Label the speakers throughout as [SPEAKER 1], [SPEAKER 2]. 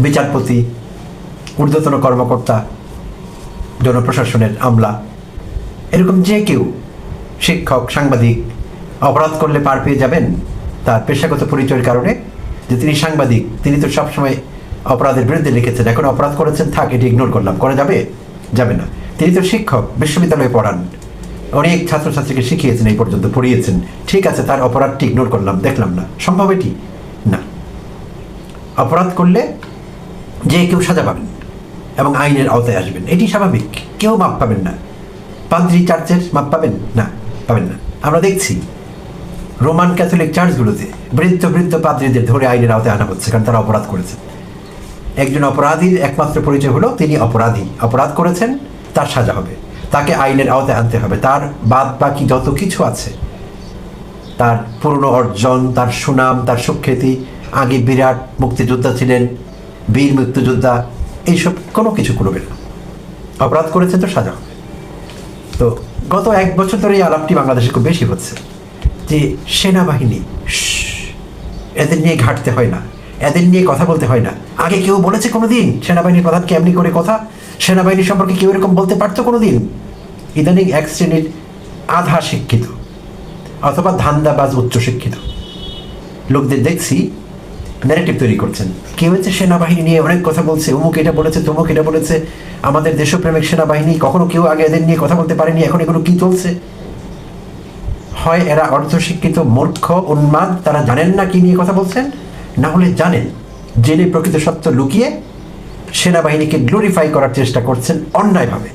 [SPEAKER 1] বিচারপতি, ঊর্ধ্বতন কর্মকর্তা, জনপ্রশাসনের আমলা, এরকম যে কেউ, শিক্ষক, সাংবাদিক অপরাধ করলে পার পেয়ে যাবেন তার পেশাগত পরিচয়ের কারণে, যে তিনি সাংবাদিক, তিনি তো সবসময় অপরাধের বিরুদ্ধে লিখেছেন, এখন অপরাধ করেছেন, থাক, এটি ইগনোর করলাম, করা যাবে? যাবে না। তিনি তো শিক্ষক, বিশ্ববিদ্যালয়ে পড়ান, অনেক ছাত্রছাত্রীকে শিখিয়েছেন, এই পর্যন্ত পড়িয়েছেন, ঠিক আছে, তার অপরাধটি ইগনোর করলাম, দেখলাম না, সম্ভব এটি? না। অপরাধ করলে যে কেউ সাজা পাবেন এবং আইনের আওতায় আসবেন, এটি স্বাভাবিক, কেউ মাপ পাবেন না। পাদ্রী চার্চের মাপ পাবেন না, পাবেন না। আমরা দেখছি রোমান ক্যাথলিক চার্চগুলোতে বৃদ্ধ বৃদ্ধ পাদ্রীদের ধরে আইনের আওতায় আনা হচ্ছে, কারণ তারা অপরাধ করেছে। একজন অপরাধীর একমাত্র পরিচয় হলো তিনি অপরাধী, অপরাধ করেছেন, তার সাজা হবে, তাকে আইনের আওতায় আনতে হবে। তার বাদ বাকি যত কিছু আছে, তার পুরনো অর্জন, তার সুনাম, তার সুখ্যাতি, আগে বিরাট মুক্তিযোদ্ধা ছিলেন, বীর মুক্তিযোদ্ধা, এইসব কোনো কিছু করবে না। অপরাধ করেছে তো সাজা হবে। তো গত 1 বছর ধরে এই আলাপটি বাংলাদেশে খুব বেশি হচ্ছে যে সেনাবাহিনী, এদের নিয়ে ঘাটতে হয় না, এদের নিয়ে কথা বলতে হয় না। আগে কেউ বলেছে কোনো দিন সেনাবাহিনীর প্রধানকে এমনি করে কথা? সেনাবাহিনী সম্পর্কে কেউ এরকম বলতে পারতো কোনো দিন? ইদানিং এক শ্রেণীর আধা শিক্ষিত অথবা ধান্দাবাজ উচ্চশিক্ষিত লোকদের দেখছি ন্যারেটিভ তৈরি করছেন। কেউ হচ্ছে সেনাবাহিনী নিয়ে অনেক কথা বলছে, অমুক এটা বলেছে, তমুক এটা বলেছে, আমাদের দেশপ্রেমিক সেনাবাহিনী, কখনো কেউ আগে এদের নিয়ে কথা বলতে পারেনি, এখন এগুলো কি চলছে? হয় এরা অর্ধশিক্ষিত, মূর্খ, উন্মাদ, তারা জানেন না কি নিয়ে কথা বলছেন, না হলে জানেন, জেনে প্রকৃত সত্য লুকিয়ে সেনাবাহিনীকে গ্লোরিফাই করার চেষ্টা করছেন অন্যায়ভাবে।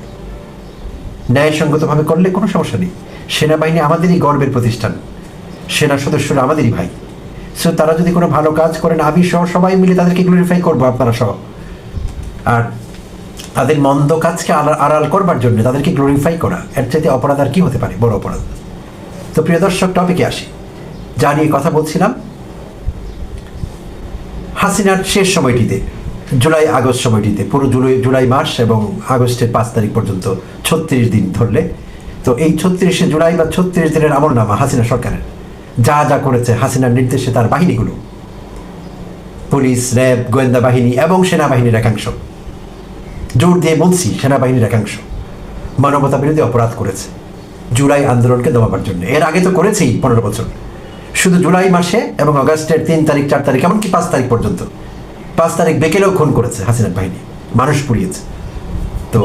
[SPEAKER 1] ন্যায়সঙ্গতভাবে করলে কোনো সমস্যা নেই। সেনাবাহিনী আমাদেরই গর্বের প্রতিষ্ঠান, সেনা সদস্যরা আমাদেরই ভাই। সো তারা যদি কোনো ভালো কাজ করেন, আমি সহ সবাই মিলে তাদেরকে গ্লোরিফাই করবো, আপনারা সহ। আর তাদের মন্দ কাজকে আড়াল করবার জন্য তাদেরকে গ্লোরিফাই করা, এর চাইতে অপরাধ আর কি হতে পারে? বড় অপরাধ। তো প্রিয় দর্শক, টপিকে আসি। যা নিয়ে কথা বলছিলাম, হাসিনার শেষ সময়টিতে, জুলাই আগস্ট সময়টিতে, পুরো জুলাই মাস এবং আগস্টের 5 তারিখ পর্যন্ত 36 দিন ধরলে, তো এই 36শে জুলাই বা 36 দিনের আমলনামা হাসিনা সরকারের যা যা করেছে হাসিনার নির্দেশে তার বাহিনীগুলো, পুলিশ, র্যাব, গোয়েন্দা বাহিনী এবং সেনাবাহিনীর একাংশ, জোর দিয়ে বলছি সেনাবাহিনীর একাংশ, মানবতা বিরোধী অপরাধ করেছে জুলাই আন্দোলনকে দমাবার জন্য। এর আগে তো করেছেই 15 বছর। শুধু জুলাই মাসে এবং আগস্টের 3 তারিখ, 4 তারিখ, এমনকি 5 তারিখ পর্যন্ত, 5 তারিখ বিকেলেও খুন করেছে হাসিনার বাহিনী, মানুষ পুড়িয়েছে। তো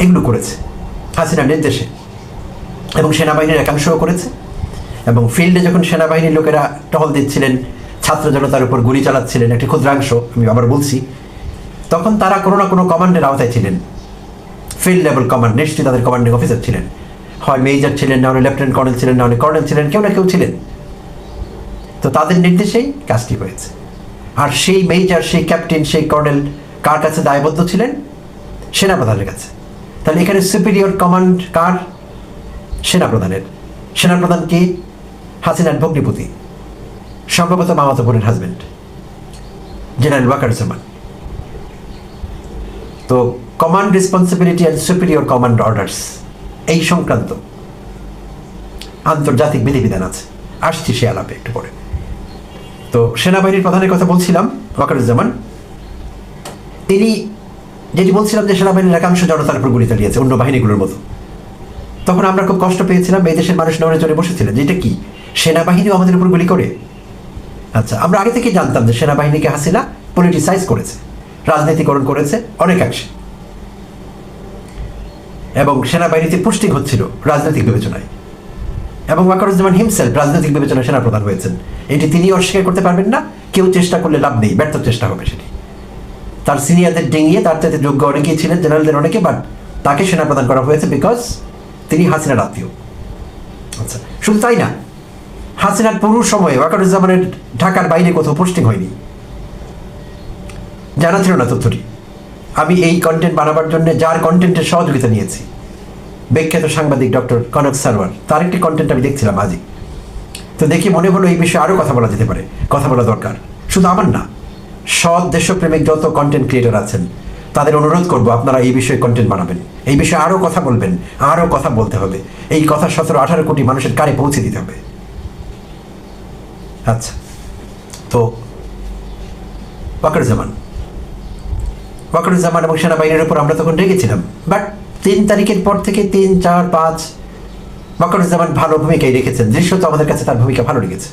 [SPEAKER 1] এগুলো করেছে হাসিনার নির্দেশে, এবং সেনাবাহিনীর একাংশও করেছে। এবং ফিল্ডে যখন সেনাবাহিনীর লোকেরা টহল দিচ্ছিলেন, ছাত্র জনতার উপর গুলি চালাচ্ছিলেন, একটি ক্ষুদ্রাংশ, আমি আবার বলছি, তখন তারা কোনো না কোনো কমান্ডের আওতায় ছিলেন। ফিল্ড লেভেল কমান্ড, নিশ্চয়ই তাদের কমান্ডিং অফিসার ছিলেন, হয় মেজর ছিলেন, না হলে লেফটেন্যান্ট কর্নেল ছিলেন, না হলে কর্নেল ছিলেন, কেউ না কেউ ছিলেন। তো তাদের নির্দেশেই কাজটি হয়েছে। আর সেই মেজর, সেই ক্যাপ্টেন, সেই কর্নেল কার কাছে দায়বদ্ধ ছিলেন? সেনাপ্রধানের কাছে। তাহলে এখানে সুপিরিয়র কমান্ড কার? সেনাপ্রধানের। সেনাপ্রধান কি? হাসিনার ভগ্নিপতি, সম্ভবত মামাতো বোনের হাজবেন্ড, জেনারেল ওয়াকারুজ্জামান। তো command responsibility and superior command orders, এই সংক্রান্ত আন্তর্জাতিক বিধিবিধান আছে, আসছি সে আলাপে একটু পরে। তো সেনাবাহিনীর প্রধানের কথা বলছিলাম, ওয়াকারুজ্জামান, তিনি যেটি বলছিলাম যে সেনাবাহিনীর একাংশ জনতার উপর গুলি চালিয়েছে অন্য বাহিনীগুলোর মতো। তখন আমরা খুব কষ্ট পেয়েছিলাম, এই দেশের মানুষ নড়ে চড়ে বসেছিলেন যে এটা কি, সেনাবাহিনীও আমাদের উপর গুলি করে? আচ্ছা, আমরা আগে থেকেই জানতাম যে সেনাবাহিনীকে হাসিনা পলিটিসাইজ করেছে, রাজনীতিকরণ করেছে অনেকাংশে, এবং সেনাবাহিনীতে পোস্টিং হচ্ছিল রাজনৈতিক বিবেচনায়, এবং ওয়াকারুজ্জামান হিমসেলফ রাজনৈতিক বিবেচনায় সেনাপ্রধান হয়েছেন। এটি তিনি অস্বীকার করতে পারবেন না, কেউ চেষ্টা করলে লাভ নেই, ব্যর্থ চেষ্টা হবে সেটি। তার সিনিয়রদের ডিঙিয়ে তার চাইতে যোগ্য অনেকেই ছিলেন, জেনারেলদের অনেকে, বাট তাকে সেনাপ্রধান করা হয়েছে বিকজ তিনি হাসিনার আত্মীয়। আচ্ছা, শুধু তাই না, হাসিনার পুরো সময়ে ওয়াকারুজ্জামানের ঢাকার বাইরে কোথাও পোস্টিং হয়নি, জানা ছিল না তথ্যটি। আমি এই কন্টেন্ট বানাবার জন্য যার কন্টেন্টের সহযোগিতা নিয়েছি, বিখ্যাত সাংবাদিক ডক্টর কনক সারওয়ার, তার একটি কন্টেন্ট আমি দেখছিলাম আজই। তো দেখি মনে হলো এই বিষয়ে আরও কথা বলা যেতে পারে, কথা বলা দরকার। শুধু আমার না, সৎ দেশপ্রেমিক যত কন্টেন্ট ক্রিয়েটর আছেন তাদের অনুরোধ করবো, আপনারা এই বিষয়ে কন্টেন্ট বানাবেন, এই বিষয়ে আরও কথা বলবেন, আরও কথা বলতে হবে, এই কথা 17-18 কোটি মানুষের কানে পৌঁছে দিতে হবে। আচ্ছা, তো ওয়াকারুজ্জামান ওয়াকারুজ্জামান এবং সেনাবাহিনীর উপর আমরা তখন রেগেছিলাম, বাট 3 তারিখের পর থেকে 3, 4, 5 ওয়াকারুজ্জামান ভালো ভূমিকাই রেখেছেন। দৃশ্যত আমাদের কাছে তার ভূমিকা ভালো লেগেছে।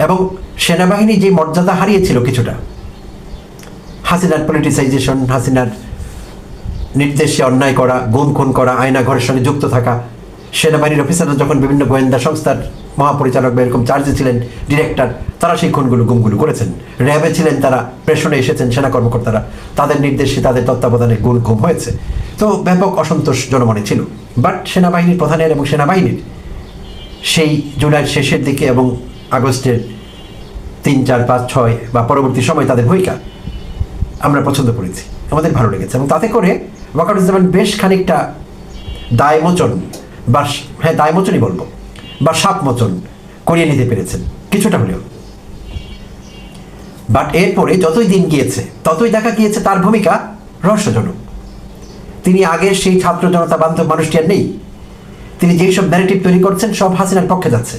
[SPEAKER 1] এবং সেনাবাহিনী যে মর্যাদা হারিয়েছিল কিছুটা, হাসিনার পলিটিসাইজেশন, হাসিনার নির্দেশে অন্যায় করা, গুম খুন করা, আয়না ঘরের সঙ্গে যুক্ত থাকা, সেনাবাহিনীর অফিসাররা যখন বিভিন্ন গোয়েন্দা সংস্থার মহাপরিচালক বা এরকম চার্জে ছিলেন, ডিরেক্টর, তারা সেই খুনগুলো গুমগুলো করেছেন। র্যাবে ছিলেন তারা, প্রেষণে এসেছেন সেনা কর্মকর্তারা, তাদের নির্দেশে তাদের তত্ত্বাবধানে গুম হয়েছে। তো ব্যাপক অসন্তোষ জনমনে ছিল। বাট সেনাবাহিনীর প্রধানের এবং সেনাবাহিনীর সেই জুলাইয়ের শেষের দিকে এবং আগস্টের 3, 4, 5, 6 বা পরবর্তী সময় তাদের ভূমিকা আমরা পছন্দ করেছি, আমাদের ভালো লেগেছে। এবং তাতে করে ওয়াকারুজ্জামান বেশ খানিকটা দায়মোচন বা দায়মোচনই বলবো বা সাপমোচন করিয়ে নিতে পেরেছেন কিছুটা হলেও। বাট এরপরে যতই দিন গিয়েছে ততই দেখা গিয়েছে তার ভূমিকা রহস্যজনক। তিনি আগের সেই ছাত্র জনতা বান্ধব মানুষটি আর নেই। তিনি যেই সব ন্যারেটিভ তৈরি করছেন সব হাসিনার পক্ষে যাচ্ছে,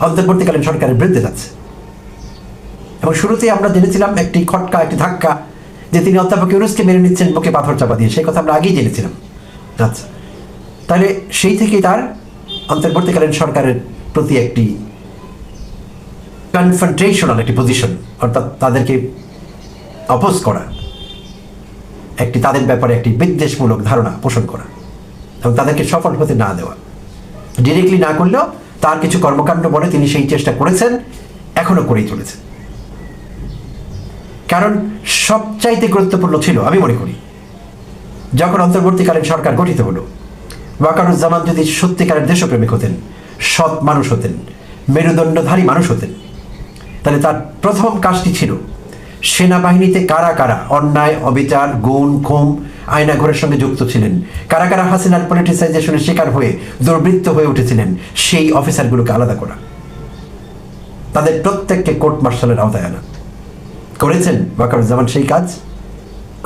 [SPEAKER 1] অন্তর্বর্তীকালীন সরকারের বিরুদ্ধে যাচ্ছে। এবং শুরুতেই আমরা জেনেছিলাম একটি খটকা, একটি ধাক্কা, যে তিনি অধ্যাপক ইউনূসকে মেনে নিচ্ছেন বুকে পাথর চাপা দিয়ে, সেই কথা আমরা আগেই জেনেছিলাম। আচ্ছা, তাহলে সেই থেকেই তার অন্তর্বর্তীকালীন সরকারের প্রতি একটি কনফ্রন্টেশনাল একটি পজিশন, অর্থাৎ তাদেরকে অপোজ করা, একটি তাদের ব্যাপারে একটি বিদ্বেষমূলক ধারণা পোষণ করা এবং তাদেরকে সফল হতে না দেওয়া। ডিরেক্টলি না করলেও তার কিছু কর্মকাণ্ড বলে তিনি সেই চেষ্টা করেছেন, এখনো করেই চলেছেন। কারণ সবচাইতে গুরুত্বপূর্ণ ছিল আমি মনে করি, যখন অন্তর্বর্তীকালীন সরকার গঠিত হলো, ওয়াকারুজ্জামান যদি সত্যিকারের দেশপ্রেমিক হতেন, সৎ মানুষ হতেন, মেরুদণ্ডধারী মানুষ হতেন, তাহলে তার প্রথম কাজটি ছিল সেনাবাহিনীতে কারা কারা অন্যায়, অবিচার, গুম খুম, আয়না ঘরের সঙ্গে যুক্ত ছিলেন, কারা কারা হাসিনার পলিটিসাইজেশনের শিকার হয়ে দুর্বৃত্ত হয়ে উঠেছিলেন, সেই অফিসারগুলোকে আলাদা করা, তাদের প্রত্যেককে কোর্ট মার্শালের আওতায় আনা। করেছেন ওয়াকারুজ্জামান সেই কাজ?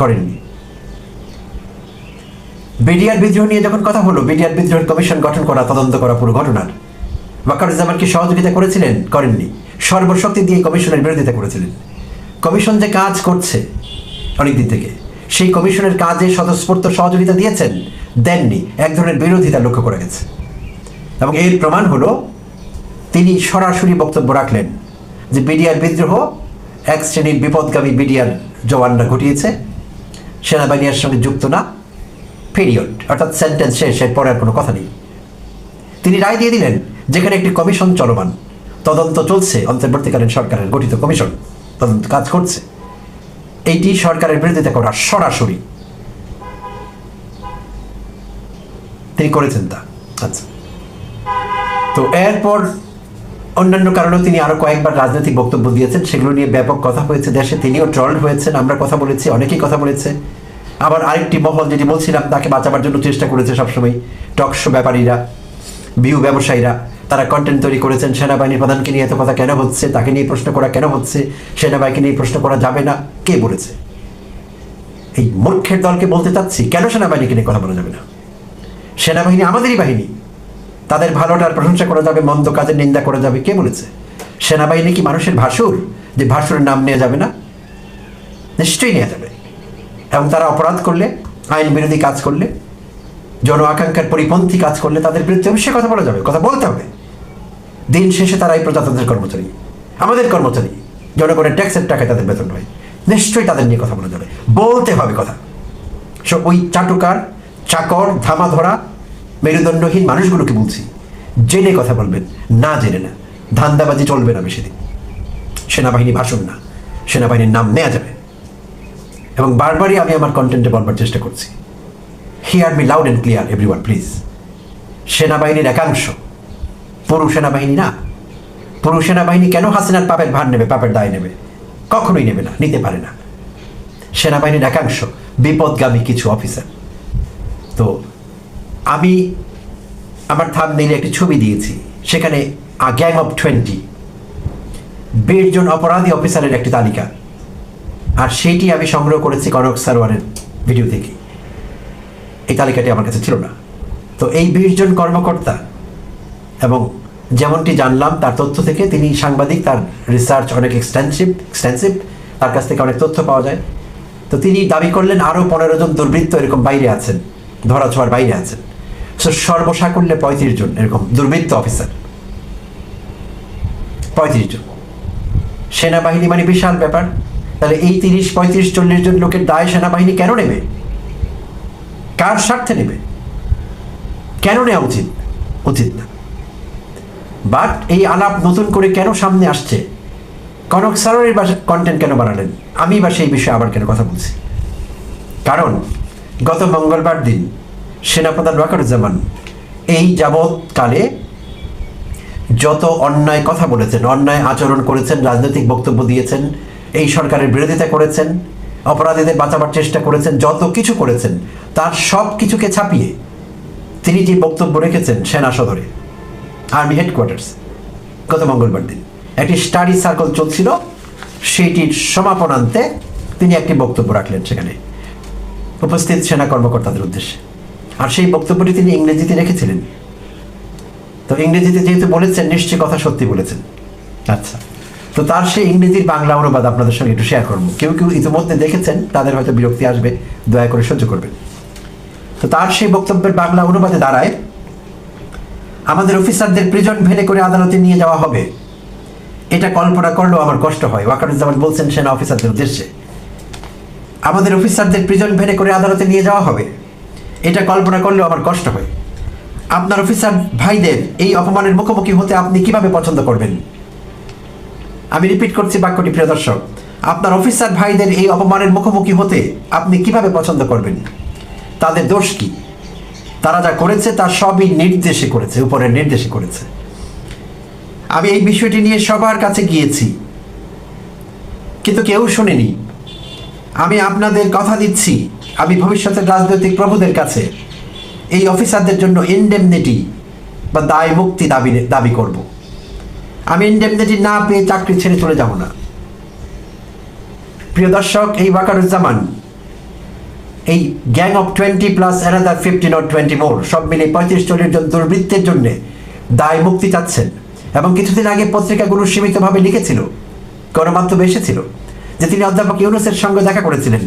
[SPEAKER 1] করেননি। বিডিআর বিদ্রোহ নিয়ে যখন কথা হলো, বিডিআর বিদ্রোহের কমিশন গঠন করা, তদন্ত করা পুরো ঘটনার, ওয়াকারুজ্জামান কি সহযোগিতা করেছিলেন? করেননি। সর্বশক্তি দিয়ে কমিশনের বিরোধিতা করেছিলেন। কমিশন যে কাজ করছে অনেকদিন থেকে, সেই কমিশনের কাজে স্বতঃস্ফূর্ত সহযোগিতা দিয়েছেন? দেননি। এক ধরনের বিরোধিতা লক্ষ্য করা গেছে। এবং এর প্রমাণ হলো তিনি সরাসরি বক্তব্য রাখলেন যে বিডিআর বিদ্রোহ এক শ্রেণীর বিপদগামী বিডিআর জওয়ানরা ঘটিয়েছে, সেনাবাহিনীর সঙ্গে যুক্ত না, পিরিয়ড, অর্থাৎ সেন্টেন্স শেষ, এর পরে আর কোনো কথা নেই। তিনি রায় দিয়ে দিলেন, যেখানে একটি কমিশন চলমান, তদন্ত চলছে, অন্তর্বর্তীকালীন সরকারের গঠিত কমিশন তদন্ত কাজ করছে, এইটি সরকারের বিরোধিতা করা সরাসরি তিনি করেছেন তা। আচ্ছা, তো এরপর অন্যান্য কারণেও তিনি আরো কয়েকবার রাজনৈতিক বক্তব্য দিয়েছেন, সেগুলো নিয়ে ব্যাপক কথা হয়েছে দেশে। তিনিও ট্রলড হয়েছেন, আমরা কথা বলেছি, অনেকেই কথা বলেছে। আবার আরেকটি মহল, যেটি বলছিলাম, তাকে বাঁচাবার জন্য চেষ্টা করেছে সবসময় টকশো ব্যাপারীরা, ভিউ ব্যবসায়ীরা, তারা কন্টেন্ট তৈরি করেছেন। সেনাবাহিনীর প্রধানকে নিয়ে এত কথা কেন হচ্ছে, তাকে নিয়ে প্রশ্ন করা কেন হচ্ছে, সেনাবাহিনীকে নিয়ে প্রশ্ন করা যাবে না, কে বলেছে? এই মূর্খের দলকে বলতে চাচ্ছি, কেন সেনাবাহিনীকে নিয়ে কথা বলা যাবে না? সেনাবাহিনী আমাদেরই বাহিনী, তাদের ভালোটার প্রশংসা করা যাবে, মন্দ কাজের নিন্দা করা যাবে, কে বলেছে? সেনাবাহিনী কি মানুষের ভাসুর যে ভাসুরের নাম নেওয়া যাবে না? নিশ্চয়ই নেওয়া যাবে। এবং তারা অপরাধ করলে, আইন বিরোধী কাজ করলে, জন আকাঙ্ক্ষার পরিপন্থী কাজ করলে তাদের বিরুদ্ধে অবশ্যই কথা বলা যাবে, কথা বলতে হবে। দিন শেষে তারা এই প্রজাতন্ত্রের কর্মচারী, আমাদের কর্মচারী, জনগণের ট্যাক্সের টাকায় তাদের বেতন হয়, নিশ্চয়ই তাদের নিয়ে কথা বলা যাবে, বলতে হবে কথা। ওই চাটুকার, চাকর, ধামা ধরা, মেরুদণ্ডহীন মানুষগুলোকে বলছি, জেনে কথা বলবেন, না জেনে না। ধান্দাবাজি চলবে না বেশি দিন। সেনাবাহিনী ভাষণ না, সেনাবাহিনীর নাম নেওয়া যাবে। এবং বারবারই আমি আমার কন্টেন্টে বলবার চেষ্টা করছি, hear me loud and clear everyone please. সেনাবাহিনীর একাংশ, পুরো সেনাবাহিনী না। পুরো সেনাবাহিনী কেন হাসিনার পাপের ভার নেবে, পাপের দায় নেবে? কখনোই নেবে না, নিতে পারে না। সেনাবাহিনীর একাংশ বিপদগামী কিছু অফিসার। তো আমি আমার থাম্বনেইলে একটি ছবি দিয়েছি, সেখানে গ্যাং অফ 20, 20 জন অপরাধী অফিসারের একটি তালিকা, আর সেইটি আমি সংগ্রহ করেছি কনক সারওয়ারের ভিডিও থেকে। এই তালিকাটি আমার কাছে ছিল না। তো এই 20 জন কর্মকর্তা, এবং যেমনটি জানলাম তার তথ্য থেকে, তিনি সাংবাদিক, তার রিসার্চ অনেক এক্সটেন্সিভ, তার কাছ থেকে অনেক তথ্য পাওয়া যায়। তো তিনি দাবি করলেন আরও 15 জন দুর্বৃত্ত এরকম বাইরে আছেন, ধরাছোঁয়ার বাইরে আছেন। সো সর্বসাকুল্যে 35 জন এরকম দুর্বৃত্ত অফিসার, 35 জন। সেনাবাহিনী মানে বিশাল ব্যাপার। তাহলে এই 30, 35, 40 জন লোকের দায় সেনাবাহিনী কেন নেবে? কার স্বার্থে নেবে? কেন নেওয়া উচিত? উচিত না। বাট এই আলাপ নতুন করে কেন সামনে আসছে? কনক সারোয়ারের কন্টেন্ট কেন বানালেন? আমি বা সেই বিষয়ে আবার কেন কথা বলছি? কারণ গত মঙ্গলবার দিন সেনাপ্রধান ওয়াকারুজ্জামান এই যাবৎকালে যত অন্যায় কথা বলেছেন, অন্যায় আচরণ করেছেন, রাজনৈতিক বক্তব্য দিয়েছেন, এই সরকারের বিরোধিতা করেছেন, অপরাধীদের বাঁচাবার চেষ্টা করেছেন, যত কিছু করেছেন, তার সব কিছুকে ছাপিয়ে তিনি যে বক্তব্য রেখেছেন সেনা সদরে, আর্মি হেডকোয়ার্টার্স, গত মঙ্গলবার দিন একটি স্টাডি সার্কেল চলছিল, সেইটির সমাপনান্তে তিনি একটি বক্তব্য রাখলেন সেখানে উপস্থিত সেনা কর্মকর্তাদের উদ্দেশ্যে। আর সেই বক্তব্যটি তিনি ইংরেজিতে রেখেছিলেন। তো ইংরেজিতে যেহেতু বলেছেন, নিশ্চয়ই কথা সত্যি বলেছেন। আচ্ছা, তো তার সেই ইংরেজির বাংলা অনুবাদ আপনাদের সঙ্গে একটু শেয়ার করবো। কেউ কেউ ইতিমধ্যে দেখেছেন, তাদের হয়তো বিরক্তি আসবে, দয়া করে সহ্য করবেন। তো তার সেই বক্তব্যের বাংলা অনুবাদে দাঁড়ায়, আমাদের অফিসারদের প্রিজন ভ্যানে করে আদালতে নিয়ে যাওয়া হবে, এটা কল্পনা করলেও আমার কষ্ট হয়। ওয়াকারুজ্জামান বলছেন সেনা অফিসারদের উদ্দেশ্যে, আমাদের অফিসারদের প্রিজন ভ্যানে করে আদালতে নিয়ে যাওয়া হবে, এটা কল্পনা করলেও আমার কষ্ট হয়। আপনার অফিসার ভাইদের এই অপমানের মুখোমুখি হতে আপনি কিভাবে পছন্দ করবেন? আমি রিপিট করছি বাক্যটি, প্রিয় দর্শক, আপনার অফিসার ভাইদের এই অপমানের মুখোমুখি হতে আপনি কিভাবে পছন্দ করবেন? তাদের দোষ কি? তারা যা করেছে তা সবই নির্দেশে করেছে, উপরের নির্দেশে করেছে। আমি এই বিষয়টি নিয়ে সবার কাছে গিয়েছি, কিন্তু কেউ শোনেনি। আমি আপনাদের কথা দিচ্ছি, আমি ভবিষ্যতের রাজনৈতিক প্রভুদের কাছে এই অফিসারদের জন্য ইনডেমনিটি বা দায় মুক্তি দাবি করব। আমি ইনডেমনিটি না পেয়ে চাকরি ছেড়ে চলে যাব না। প্রিয় দর্শক, এই ওয়াকারুজ্জামান এই gang of 20 plus another 15 or 20 মোর, সব মিলে 35-40 জন দুর্বৃত্তের জন্য দায় মুক্তি চাচ্ছেন। এবং কিছুদিন আগে পত্রিকাগুলো সীমিতভাবে লিখেছিল, গণমাধ্যমে এসেছিল যে তিনি অধ্যাপক ইউনূসের সঙ্গে দেখা করেছিলেন,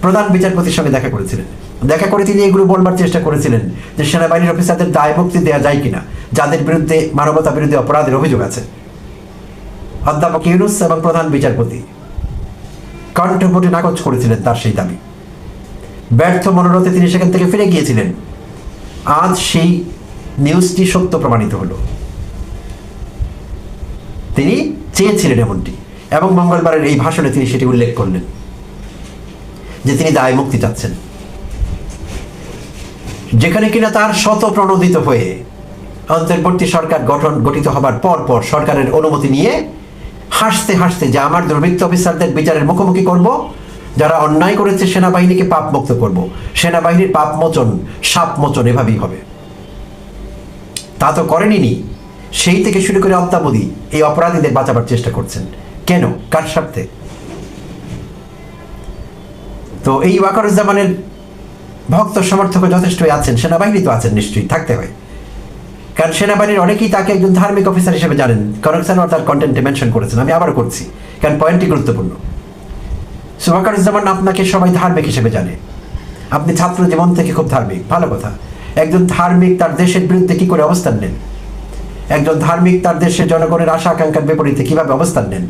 [SPEAKER 1] প্রধান বিচারপতির সঙ্গে দেখা করেছিলেন। দেখা করে তিনি এগুলো বলবার চেষ্টা করেছিলেন যে সেনাবাহিনীর অফিসারদের দায় মুক্তি দেওয়া যায় কিনা, যাদের বিরুদ্ধে মানবতা বিরোধী অপরাধের অভিযোগ আছে। অধ্যাপক ইউনূস এবং প্রধান বিচারপতি কণ্ঠভোটে নাকচ করেছিলেন তার সেই দাবি। ব্যর্থ মনোরথে তিনি সেখান থেকে ফিরে গিয়েছিলেন। আজ সেই নিউজটি সত্য প্রমাণিত হলো। তিনি চেয়েছিলেন এমনটি, এবং মঙ্গলবারের এই ভাষণে তিনি সেটি উল্লেখ করলেন যে তিনি দায় মুক্তি চাচ্ছেন। যেখানে কিনা তার শত প্রণোদিত হয়ে অন্তর্বর্তী সরকার গঠিত হবার পর সরকারের অনুমতি নিয়ে হাসতে হাসতে যে আমার দুর্বৃত্ত অফিসারদের বিচারের মুখোমুখি করব, যারা অন্যায় করেছে সেনাবাহিনীকে পাপ মুক্ত করব, সেনাবাহিনীর পাপ মোচন, সাপ মোচন এভাবেই হবে। তা তো করেনি। সেই থেকে শুরু করে অদ্যাবধি এই অপরাধীদের বাঁচাবার চেষ্টা করছেন। কেন? কার স্বার্থে? তো এই ওয়াকারুজ্জামানের ভক্ত সমর্থক যথেষ্টই আছেন, সেনাবাহিনী তো আছেন, নিশ্চয়ই থাকতে হয়। কারণ সেনাবাহিনীর অনেকেই তাকে একজন ধার্মিক অফিসার হিসেবে জানেন। কনক সারোয়ার তার কন্টেন্টে মেনশন করেছেন, আমি আবার করছি কারণ পয়েন্টটি গুরুত্বপূর্ণ। ওয়াকারুজ্জামান আপনাকে সবাই ধার্মিক হিসেবে জানে, আপনি ছাত্র জীবন থেকে খুব ধার্মিক, ভালো কথা। একজন ধার্মিক তার দেশের বিরুদ্ধে কি করে অবস্থান নেন? একজন ধার্মিক তার দেশের জনগণের আশা আকাঙ্ক্ষার বিপরীতে কিভাবে অবস্থান নেন?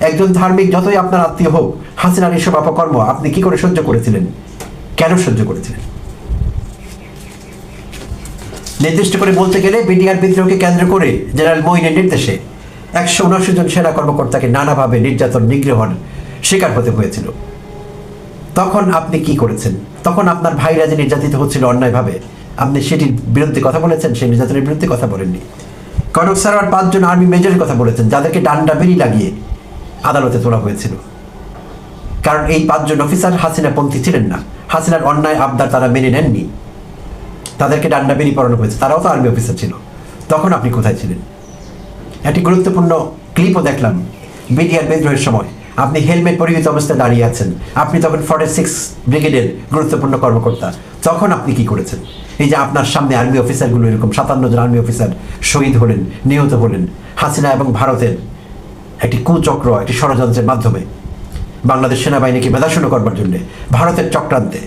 [SPEAKER 1] একজন ধার্মিক যতই আপনার আত্মীয় হোক, হাসিনার এসব অপকর্ম আপনি কি করে সহ্য করেছিলেন? কেন সহ্য করেছিলেন? নির্দিষ্ট করে বলতে গেলে বিডিআর বিদ্রোহকে কেন্দ্র করে জেনারেল মঈনের নির্দেশে 179 জন সেনা কর্মকর্তাকে নানাভাবে নির্যাতন, নিগ্রহণ শিকার হতে হয়েছিল। তখন আপনি কি করেছেন? তখন আপনার ভাইরা যে নির্যাতিত হচ্ছিল অন্যায়ভাবে, আপনি সেটির বিরুদ্ধে কথা বলেছেন, সেই নির্যাতনের বিরুদ্ধে কথা বলেননি। কনক সারোয়ার 5 জন আর্মি মেজরের কথা বলেছেন, যাদেরকে ডান্ডা বেরি লাগিয়ে আদালতে তোলা হয়েছিল। কারণ এই 5 জন অফিসার হাসিনাপন্থী ছিলেন না, হাসিনার অন্যায় আবদার তারা মেনে নেননি, তাদেরকে ডান্ডা বেরি পড়ানো হয়েছে। তারাও তো আর্মি অফিসার ছিল। তখন আপনি কোথায় ছিলেন? একটি গুরুত্বপূর্ণ ক্লিপও দেখলাম বিডিআর বিদ্রোহের সময়। আপনি হেলমেট পরিহিত অবস্থায় দাঁড়িয়ে আছেন, আপনি তখন 46 ব্রিগেডের গুরুত্বপূর্ণ কর্মকর্তা। তখন আপনি কি করেছেন? এই যে আপনার সামনে আর্মি অফিসারগুলো, এরকম 57 জন আর্মি অফিসার শহীদ হলেন, নিহত হলেন হাসিনা এবং ভারতের একটি কুচক্র, একটি ষড়যন্ত্রের মাধ্যমে। বাংলাদেশ সেনাবাহিনীকে মেধাশূন্য করবার জন্য ভারতের চক্রান্তে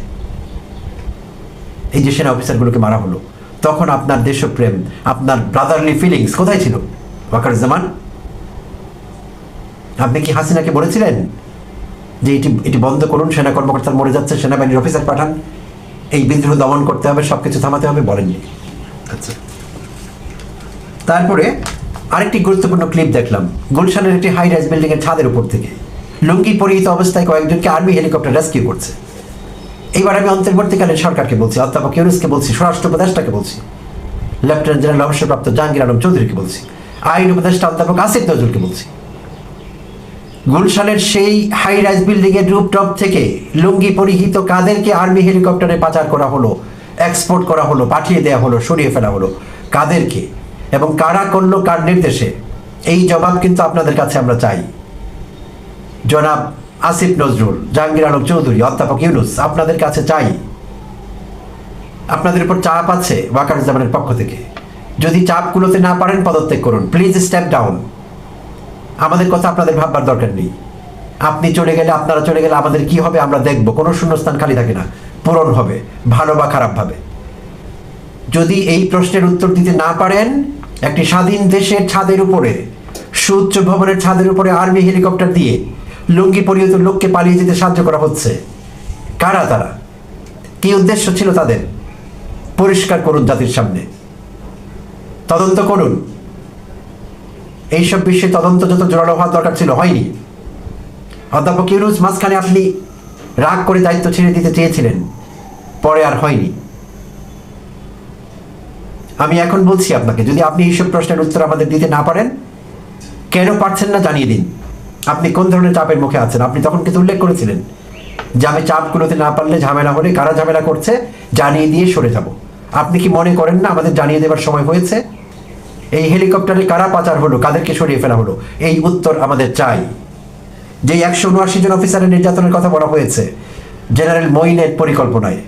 [SPEAKER 1] এই যে সেনা অফিসারগুলোকে মারা হলো, তখন আপনার দেশপ্রেম, আপনার ব্রাদারলি ফিলিংস কোথায় ছিল ওয়াকারুজ্জামান? আপনি কি হাসিনাকে বলেছিলেন যে এটি বন্ধ করুন, সেনা কর্মকর্তা মরে যাচ্ছে, সেনাবাহিনীর অফিসার পাঠান, এই বিদ্রোহ দমন করতে হবে, সবকিছু থামাতে হবে? বলেননি। আচ্ছা, তারপরে আরেকটি গুরুত্বপূর্ণ ক্লিপ দেখলাম গুলশানের একটি হাই রাইজ বিল্ডিং এর ছাদের উপর থেকে লুঙ্গি পরিহিত অবস্থায় কয়েকজনকে আর্মি হেলিকপ্টার রেস্কিউ করছে। এইবার আমি অন্তর্বর্তীকালীন সরকারকে বলছি, অধ্যাপক ইউনূসকে বলছি, স্বরাষ্ট্র উপদেষ্টাকে বলছি, লেফটেন্যান্ট জেনারেল অবসরপ্রাপ্ত জাহাঙ্গীর আলম চৌধুরীকে বলছি, আইন উপদেষ্টা অধ্যাপক আসিফ নজরুলকে বলছি, গুলশানের সেই হাই রাইজ বিল্ডিং এর রুফটপ থেকে লুঙ্গি পরিহিত কাদেরকে আর্মি হেলিকপ্টারে পাচার করা হলো, এক্সপোর্ট করা হলো, পাঠিয়ে দেওয়া হলো, সরিয়ে ফেলা হলো, কাদেরকে এবং কারা করলো, কার নির্দেশে? এই জবাব কিন্তু আপনাদের কাছে আমরা চাই। জনাব আসিফ নজরুল, জাহাঙ্গীর আলম চৌধুরী, অধ্যাপক ইউনূস, আপনাদের কাছে চাই। আপনাদের উপর চাপ আছে ওয়াকারুজ্জামানের পক্ষ থেকে। যদি চাপগুলোতে না পারেন পদত্যাগ করুন, প্লিজ স্টেপ ডাউন। আমাদের কথা আপনাদের ভাববার দরকার নেই। আপনি চলে গেলে, আপনারা চলে গেলে আমাদের কি হবে আমরা দেখব। কোনো শূন্যস্থান খালি থাকে না, পূরণ হবে, ভালো বা খারাপভাবে। যদি এই প্রশ্নের উত্তর দিতে না পারেন, একটি স্বাধীন দেশের ছাদের উপরে, সুউচ্চ ভবনের ছাদের উপরে আর্মি হেলিকপ্টার দিয়ে লুঙ্গি পরিহিত লোককে পালিয়ে যেতে সাহায্য করা হচ্ছে, কারা তারা? কি উদ্দেশ্য ছিল তাদের? পরিষ্কার করুন জাতির সামনে, তদন্ত করুন। এইসব বিষয়ে তদন্ত যত জোরালো হওয়ার দরকার ছিল, হয়নি। অধ্যাপক ইউনূস, মাঝখানে আপনি রাগ করে দায়িত্ব ছেড়ে দিতে চেয়েছিলেন, পরে আর হয়নি। আমি এখন বলছি আপনাকে, যদি আপনি এইসব প্রশ্নের উত্তর আমাদের দিতে না পারেন, কেন পারছেন না জানিয়ে দিন। আপনি কোন ধরনের চাপের মুখে আছেন? আপনি তখন কিন্তু উল্লেখ করেছিলেন যে আমি চাপগুলোতে না পারলে, ঝামেলা হলে, কারা ঝামেলা করছে জানিয়ে দিয়ে সরে যাব। আপনি কি মনে করেন না আমাদের জানিয়ে দেবার সময় হয়েছে? এই হেলিকপ্টারে কারা পাচার হলো, কাদেরকে সরিয়ে ফেলা হলো, এই উত্তর আমাদের চাই। যে 179 জন অফিসারের নির্যাতনের কথা বলা হয়েছে জেনারেল মঈনের পরিকল্পনায়,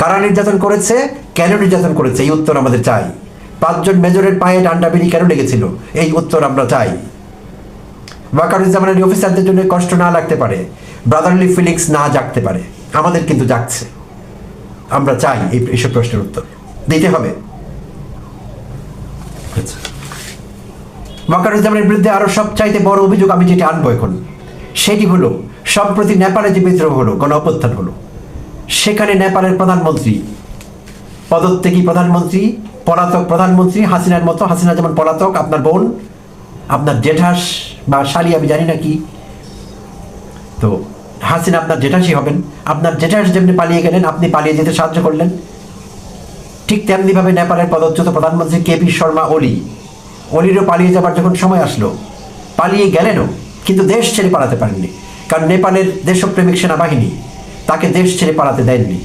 [SPEAKER 1] কারা নির্যাতন করেছে, কেন নির্যাতন করেছে, এই উত্তর আমাদের চাই। 5 জন মেজরের পায়ে ডান্ডাবিড়ি কেন লেগেছিল, এই উত্তর আমরা চাই। ওয়াকারুজ্জামানের অফিসারদের জন্য কষ্ট না লাগতে পারে, ব্রাদারলি ফিলিংস না জাগতে পারে, আমাদের কিন্তু জাগছে। আমরা চাই এইসব প্রশ্নের উত্তর দিতে হবে। ওয়াকারুজ্জামানের বিরুদ্ধে আরো সবচাইতে বড় অভিযোগ আমি যেটি আনবো এখন, সেটি হলো সম্প্রতি নেপালে যে বিদ্রোহ হলো, গণ অভ্যুত্থান হলো, সেখানে নেপালের প্রধানমন্ত্রী, পদত্যাগী প্রধানমন্ত্রী, পলাতক প্রধানমন্ত্রী, হাসিনার মতো, হাসিনা যেমন পলাতক, আপনার বোন, আপনার জেঠাস বা শালি, আমি জানি না কি, তো হাসিনা আপনার জেঠাসই হবেন। আপনার জেঠাস যেমনি পালিয়ে গেলেন, আপনি পালিয়ে যেতে সাহায্য করলেন, ঠিক তেমনিভাবে নেপালের পদচ্যুত প্রধানমন্ত্রী কেপি শর্মা অলিরও পালিয়ে যাবার যখন সময় আসলো, পালিয়ে গেলেনও, কিন্তু দেশ ছেড়ে পালাতে পারেননি, কারণ নেপালের দেশপ্রেমিক সেনাবাহিনী তাকে দেশ ছেড়ে পালাতে দেয়নি।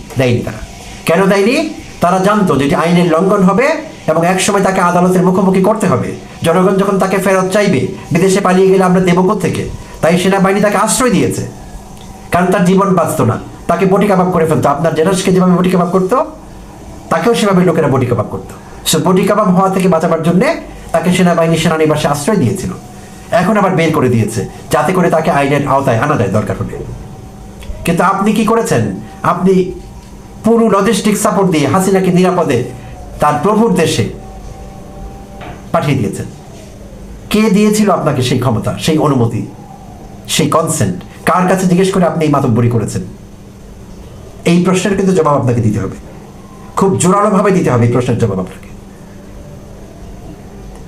[SPEAKER 1] তারা কেন দেয়নি? তারা জানতো যেটি আইনের লঙ্ঘন হবে এবং একসময় তাকে আদালতের মুখোমুখি করতে হবে। জনগণ যখন তাকে ফেরত চাইবে, বিদেশে পালিয়ে গেলে আমরা দেব থেকে, তাই সেনাবাহিনী তাকে আশ্রয় দিয়েছে, কারণ তার জীবন বাঁচত না, তাকে বটি কাবাব করে ফেলতো। আপনার জেনারেলকে যেভাবে বটি কাবাব করতো, তাকেও সেভাবে লোকেরা বটি কাবাব করতো। সে বটি কাবাব হওয়া থেকে বাঁচাবার জন্য তাকে সেনাবাহিনী সেনানিবাসে আশ্রয় দিয়েছিল, এখন আবার বের করে দিয়েছে যাতে করে তাকে আইনের আওতায় আনা যায় দরকার হলে। কিন্তু আপনি কি করেছেন? আপনি পুরো লজিস্টিক সাপোর্ট দিয়ে হাসিনাকে নিরাপদে তার প্রভুর দেশে পাঠিয়ে দিয়েছেন। কে দিয়েছিল আপনাকে সেই ক্ষমতা, সেই অনুমতি, সেই কনসেন্ট? কার কাছে জিজ্ঞেস করে আপনি এই মাতব্বরি করেছেন? এই প্রশ্নের কিন্তু জবাব আপনাকে দিতে হবে, খুব জোরালোভাবে দিতে হবে এই প্রশ্নের জবাব আপনাকে।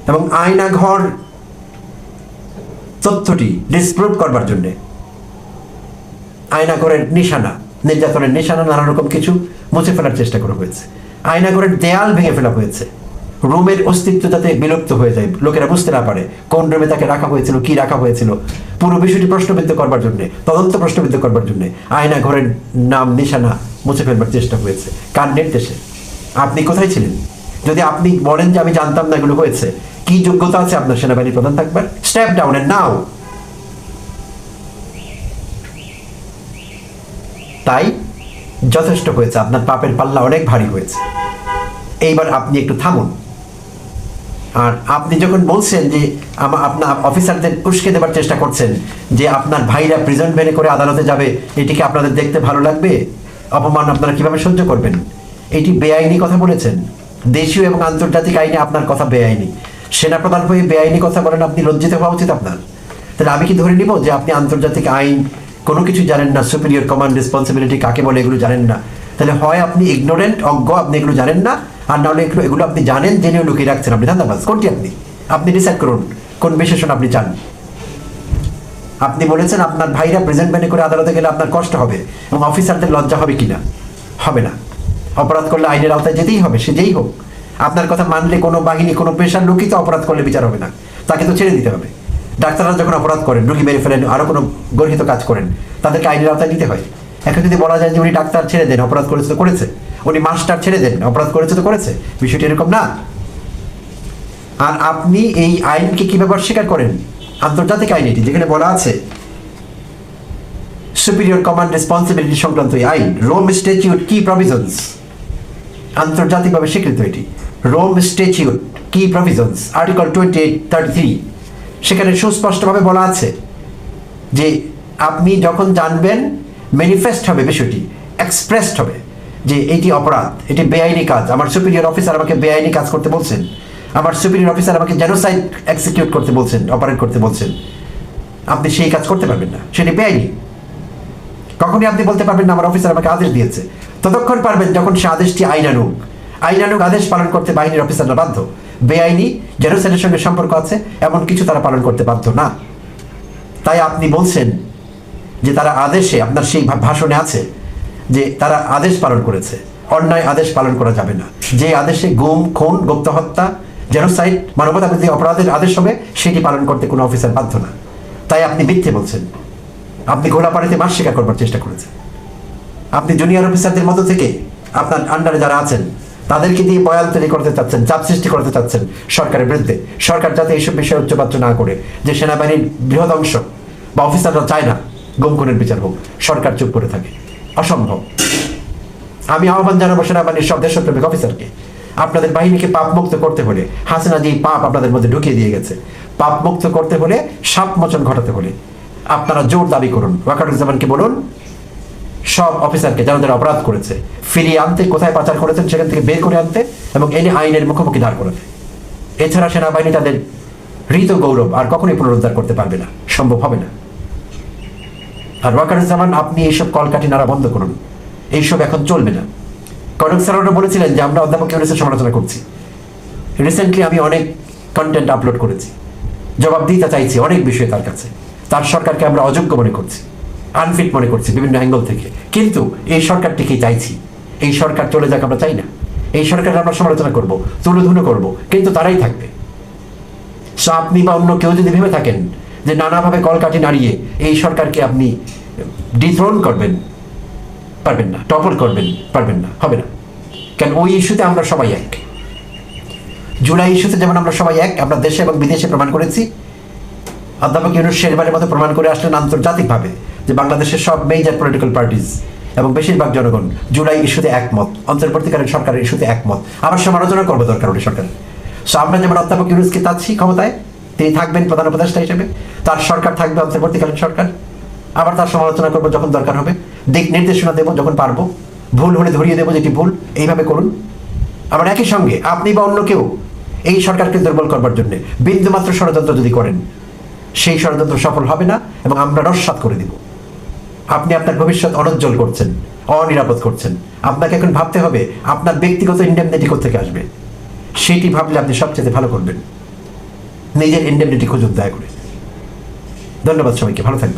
[SPEAKER 1] এবং আয়নাঘর তথ্যটি ডিসপ্রুভ করবার জন্য আয়নাঘরের নিশানা, নির্যাতনের নিশানা, নানা রকম কিছু মুছে ফেলার চেষ্টা করা হয়েছে। আয়নাঘরের দেয়াল ভেঙে ফেলা হয়েছে, রুমের অস্তিত্ব যাতে বিলুপ্ত হয়ে যায়, লোকেরা বুঝতে না পারে কোন রুমে তাকে রাখা হয়েছিল, কি রাখা হয়েছিল, পুরো বিষয়টি প্রশ্নবিদ্ধ করবার জন্য, তদন্ত প্রশ্নবিদ্ধ করবার জন্য আয়নাঘরের নাম নিশানা মুছে ফেলবার চেষ্টা হয়েছে। কার নির্দেশে? আপনি কোথায় ছিলেন? যদি আপনি বলেন যে আমি জানতাম না এগুলো হয়েছে, কি যোগ্যতা আছে আপনার সেনাবাহিনী প্রধান থাকবার? Step down and now. তাই যথেষ্ট হয়েছে, আপনার পাপের পাল্লা অনেক ভারী হয়েছে, এইবার আপনি একটু থামুন। আর আপনি যখন বলছেন যে আপনার অফিসারদের উস্কে দেবার চেষ্টা করছেন যে আপনার ভাইরা প্রিজন ভ্যানে করে আদালতে যাবে, এটিকে আপনাদের দেখতে ভালো লাগবে, অপমান আপনারা কিভাবে সহ্য করবেন? এটি বেআইনি কথা বলেছেন। দেশীয় এবং আন্তর্জাতিক আইনে আপনার কথা বেআইনি। সেনাপ্রধান হয়ে বেআইনি কথা বলেন, আপনি লজ্জিত হওয়া উচিত আপনার। তাহলে আমি কি ধরে নিব যে আপনি আন্তর্জাতিক আইন কোনো কিছু জানেন না, সুপিরিয়র কমান্ড রেসপন্সিবিলিটি কাকে বলে এগুলো জানেন না? তাহলে হয় আপনি ইগনোরেন্ট, অজ্ঞ, আপনি এগুলো জানেন না, আর নাহলে এগুলো আপনি জানেন জেনেও লুকিয়ে রাখছেন। আপনি ধান্দাবাজ। কোনটি আপনি ডিসাইড করুন কোন বিশেষণ আপনি চান। আপনি বলেছেন আপনার ভাইরা প্রেজেন্ট ব্যানে করে আদালতে গেলে আপনার কষ্ট হবে এবং অফিসারদের লজ্জা হবে কিনা? হবে না। অপরাধ করলে আইনের আওতায় যেতেই হবে, সে যেই হোক। আপনার কথা মানলে কোনো বাহিনী, কোনো পেশার লোকই তো অপরাধ করলে বিচার হবে না, তাকে তো ছেড়ে দিতে হবে। ডাক্তাররা যখন অপরাধ করেন, রুগী মেরে ফেলেন, আরও কোনো গর্হিত কাজ করেন, তাদেরকে আইনের আওতায় নিতে হয়। এখন যদি বলা যায় যে উনি ডাক্তার ছেড়ে দেন, অপরাধ করেছে তো করেছে, উনি মাস্টার ছেড়ে দেন, অপরাধ করেছে তো করেছে, বিষয়টি এরকম না। আর আপনি এই আইনকে কিভাবে অস্বীকার করেন? আন্তর্জাতিক আইন এটি, যেখানে বলা আছে সুপিরিয়র কমান্ড রেসপন্সিবিলিটি সংক্রান্ত এই আইন, রোম স্ট্যাটিউট কি প্রভিজনস, আন্তর্জাতিকভাবে স্বীকৃত এটি। রোম স্ট্যাটিউট কি প্রভিজনস, আর্টিকেল 2833, সেখানে সুস্পষ্টভাবে বলা আছে যে আপনি যখন জানবেন, ম্যানিফেস্ট হবে বিষয়টি, এক্সপ্রেসড হবে যে এটি অপরাধ, এটি বেআইনি কাজ, আমার সুপিরিয়র অফিসার আমাকে বেআইনি কাজ করতে বলছেন, আমার সুপিরিয়র অফিসার আমাকে জেনোসাইড এক্সিকিউট করতে বলছেন, অপারেট করতে বলছেন, আপনি সেই কাজ করতে পারবেন না, সেটি বেআইনি। কখনই আপনি বলতে পারবেন না আমার অফিসার আমাকে আদেশ দিয়েছে। ততক্ষণ পারবেন যখন সে আদেশটি আইনানুগ। আইনানুগ আদেশ পালন করতে বাহিনীর অফিসাররা বাধ্য। বেআইনি, জেনোসাইডের সঙ্গে সম্পর্ক আছে এমন কিছু তারা পালন করতে বাধ্য না। তাই আপনি বলছেন যে তারা আদেশে, আপনার সেই ভাষণে আছে যে তারা আদেশ পালন করেছে, অন্যায় আদেশ পালন করা যাবে না। যে আদেশে গুম, খুন, গুপ্ত হত্যা, জেনোসাইড, মানবতাবিরোধী অপরাধের আদেশ হবে, সেটি পালন করতে কোনো অফিসার বাধ্য না। তাই আপনি মিথ্যে বলছেন। আপনি ঘোড়াপাড়িতে মাছ শিকার করবার চেষ্টা করেছেন। আপনি জুনিয়র অফিসারদের মধ্য থেকে আপনার আন্ডারে যারা আছেন তাদেরকে দিয়ে বয়ান তৈরি করতে চাচ্ছেন, চাপ সৃষ্টি করতে চাচ্ছেন সরকারের বিরুদ্ধে। সরকার যাতে এইসব বিষয়ে উচ্চপাত্র না করে, যে সেনাবাহিনীর বৃহৎ অংশ বা অফিসাররা চায় না গুম খুনের বিচার হোক, সরকার চুপ করে থাকে। অসম্ভব। আমি আহ্বান জানাবো সেনাবাহিনীর সব দেশপ্রেমিক অফিসারকে, আপনাদের বাহিনীকে পাপ মুক্ত করতে হলে, হাসিনা যে পাপ আপনাদের মধ্যে ঢুকিয়ে দিয়ে গেছে, পাপ মুক্ত করতে হলে, সাপ মোচন ঘটাতে হলে আপনারা জোর দাবি করুন। ওয়াকারুজ্জামানকে বলুন সব অফিসারকে যারা যারা অপরাধ করেছে ফিরিয়ে আনতে, কোথায় পাচার করেছেন সেখান থেকে বের করে আনতে এবং এনে আইনের মুখোমুখি দাঁড় করাতে। এছাড়া সেনাবাহিনী তাদের হৃত গৌরব আর কখনোই পুনরুদ্ধার করতে পারবে না, সম্ভব হবে না। আর ওয়াকারুজ্জামান, আপনি এইসব কলকাঠি নাড়া বন্ধ করুন, এইসব এখন চলবে না। কনক স্যাররা বলেছিলেন যে আমরা অধ্যাপক ইউনূসের সমালোচনা করছি। রিসেন্টলি আমি অনেক কন্টেন্ট আপলোড করেছি, জবাবদিহিতা চাইছি অনেক বিষয়ে তার কাছে। তার সরকারকে আমরা অযোগ্য মনে করছি, আনফিট মনে করছি বিভিন্ন অ্যাঙ্গেল থেকে, কিন্তু এই সরকারটিকেই চাইছি। এই সরকার চলে যাক আমরা চাই না। এই সরকারের আমরা সমালোচনা করব, তুলোধুনো করব, কিন্তু তারাই থাকবে। আপনি বা অন্য কেউ যদি ভেবে থাকেন যে নানাভাবে কলকাঠি নাড়িয়ে এই সরকারকে আপনি ডিথ্রোন করবেন, পারবেন না। টপল করবেন, পারবেন না, হবে না। কারণ ওই ইস্যুতে আমরা সবাই এক। জুলাই ইস্যুতে যেমন আমরা সবাই এক, আমরা দেশে এবং বিদেশে প্রমাণ করেছি। অধ্যাপক ইউনূস শেরবারের মতো প্রমাণ করে আসলেন আন্তর্জাতিকভাবে যে বাংলাদেশের সব মেজর পলিটিক্যাল পার্টিজ এবং বেশিরভাগ জনগণ জুলাই ইস্যুতে একমত, অন্তর্বর্তীকালীন সরকারের ইস্যুতে একমত। আবার সমালোচনা করবো দরকার ওই সরকারের। সো আমরা যেমন অধ্যাপক ইউনূসকে চাচ্ছি ক্ষমতায়, তিনি থাকবেন প্রধান উপদেষ্টা হিসেবে, তার সরকার থাকবে অন্তর্বর্তীকালীন সরকার। আবার তার সমালোচনা করবো যখন দরকার হবে, দিক নির্দেশনা দেবো যখন পারবো, ভুল হলে ধরিয়ে দেবো যেটি ভুল। এইভাবে করুন। আবার একই সঙ্গে আপনি বা অন্য কেউ এই সরকারকে দুর্বল করবার জন্য বিন্দুমাত্র ষড়যন্ত্র যদি করেন, সেই ষড়যন্ত্র সফল হবে না এবং আমরা নস্যাৎ করে দিব। আপনি আপনার ভবিষ্যৎ অনুজ্জ্বল করছেন, অনিরাপদ করছেন। আপনাকে এখন ভাবতে হবে আপনার ব্যক্তিগত ইন্ডেমনিটি কোথেকে আসবে। সেটি ভাবলে আপনি সবচেয়ে ভালো করবেন। নিজের ইন্ডেমনিটি খুঁজুন দয়া করে। ধন্যবাদ সবাইকে, ভালো থাকবেন।